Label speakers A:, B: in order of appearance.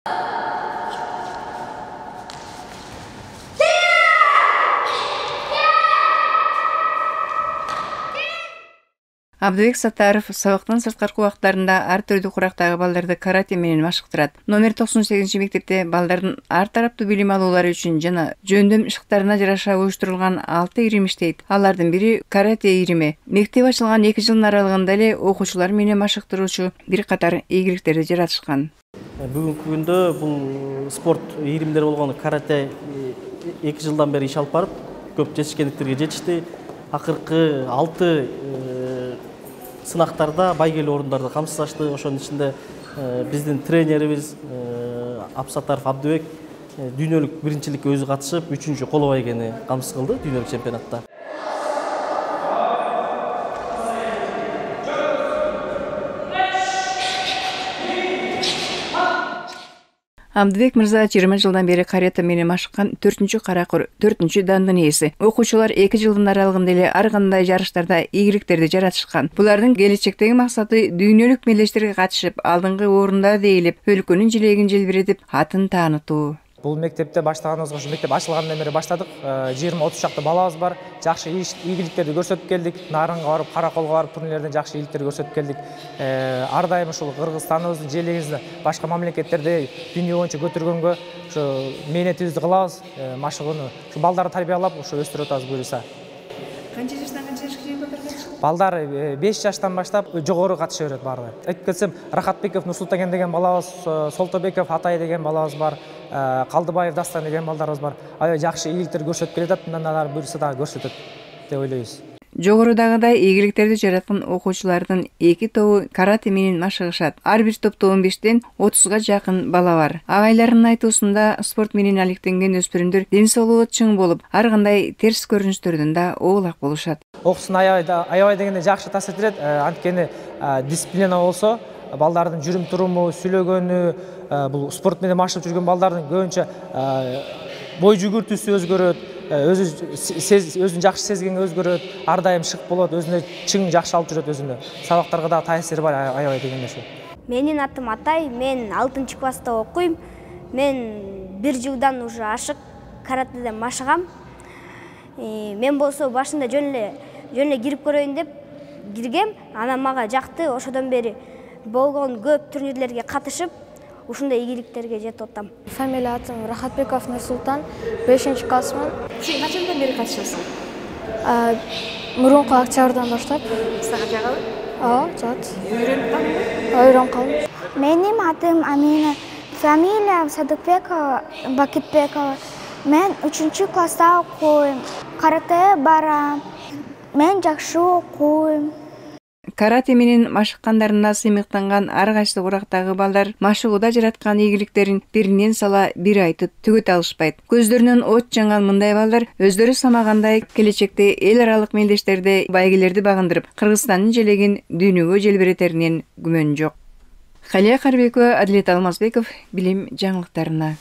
A: Абдыбек Саттаров сабактан сырткаркы убактарында ар түрдүү курактагы балдарды карате менен машыктырат. Номер 98 мектепте балдардын ар тараптуу билим алуулары үчүн жана жөндөм ишыктарына жараша уюштурулган 6 ирим иштейт. Алардын бири карате ирими. Мектеп ачылган 2 жылдын аралыгында эле окуучулар менен машыктыруучу бир катар ийгиликтерди жаратышкан.
B: Бүгүнкү күндө бул спорт иримдери болгон карате 2 жылдан бери иш алып барып, көп жетишкендиктерге жетишти. Акыркы 6 сынактарда байгелүү орундарды камсыздашты. Ошонун ичинде биздин тренерибиз Абсаттаров Абдыбек дүйнөлүк биринчиликке өзү катышып, 3-чү коло байгени камсыз кылды дүйнөлүк чемпионатта.
A: Абдыбек мырза 20 жылдан бери карате менен машыккан 4-чү каракур, 4-чү дандын ээси. Окуучулар 2 жылдын аралыгында эле ар кандай жарыштарда ийгиликтерди жаратышкан. Булардын келечектеги максаты дүйнөлүк мелдештерге катышып, алдыңкы орунда дейилип, өлкөнүн жилегин желбиретип, атын таанытуу.
C: Бул мектепте баштаганыбызга, ушу мектеп ачылгандан бери баштадык. 20-30 чакты балабыз бар. Жакшы ийгиликтерди көрсөтүп келдик. Нарынга барып, Караколго барып, турнирлерден жакшы ийгиликтерди көрсөтүп келдик. Ар дайым ушул Кыргызстаныбыздын желегибизди башка мамлекеттерде дүйнө боюнча көтөргөнгө ушу мээнетибизди кылабыз. Машыгууну ушу балдарды тарбиялап, ушу өстүрүп атабыз буюрса.
A: Канча жаштан канча жашка чейин көтөргөнсүз?
C: Балдар 5 жаштан баштап жогору катыша берет баары. Айтып кетсем, Рахатбеков Нурсултаген деген балабыз, Солтобеков Атай деген балабыз бар, Калдыбаев Дастан деген балдарыбыз бар. Аябай жакшы ийгиликтер көрсөтүп келатат, мындан ары буюрса да көрсөтөт деп ойлойбуз.
A: Жогорудагыдай ийгиликтерди жараткан окуучулардын 2 тобу карате менен машыгышат. Ар бир топто 15-тен 30га жакын бала бар. Агайлардын айтуусунда спорт менен алектенген өспүрүмдөр ден соолугу чың болуп, ар кандай терс көрүнүштөрдөн да оолак болушат.
C: Окуусун аябай дегенде жакшы таасир этет. Анткени дисциплина болсо, балдардын жүрүм туруму, сүйлөгөнү, бул спорт менен машыгып жүргөн балдардын көбүнчө бой жүгүртүүсү өзгөрөт. Өзүн жакшы сезгенге өзгөрөт, ар дайым шык болот, өзүнө чың жакшы алып жүрөт өзүнө. Сабактарга да таасири бар аябай дегенде ошо.
D: Менин атым Атай, мен 6-класста окуйм. Мен 1 жылдан уже ашык каратеден машыгам. Мен болсо башында жөн эле кирип көрөйүн деп киргем, анан мага жакты. Ошодон бери болгон көп турнирлерге катышып, ушундай ийгиликтерге жетип атам.
E: Фамилия атым Рахатбеков Нурсултан, 5-классмын.
A: Сен качандан бери катышасың?
E: Мурунку октябрдан баштап.
A: Сага жагабы?
E: Жагат.
A: Үйрөнүп калдыңбы?
E: Үйрөнүп калдым.
F: Менин атым Амина. Фамилия Садыкбекова Бакытбекова. Мен 3-класста окуйм. Каратеге барам. Мен жакшы окуйм.
A: Карате менен машыккандарына сыймыктанган ар кайсы курактагы балдар машыгууда жараткан ийгиликтерин биринен сала бир айтып түгөт алышпайт. Көздөрүнөн от жанган мындай балдар өздөрү самагандай келечекте эл аралык мелдештерде байгелерди багындырып, Кыргызстандын желегин дүйнөгө желбиретеринен күмөн жок. Халия Карбекова, Адилет Алмазбеков, билим жаңылыктарына.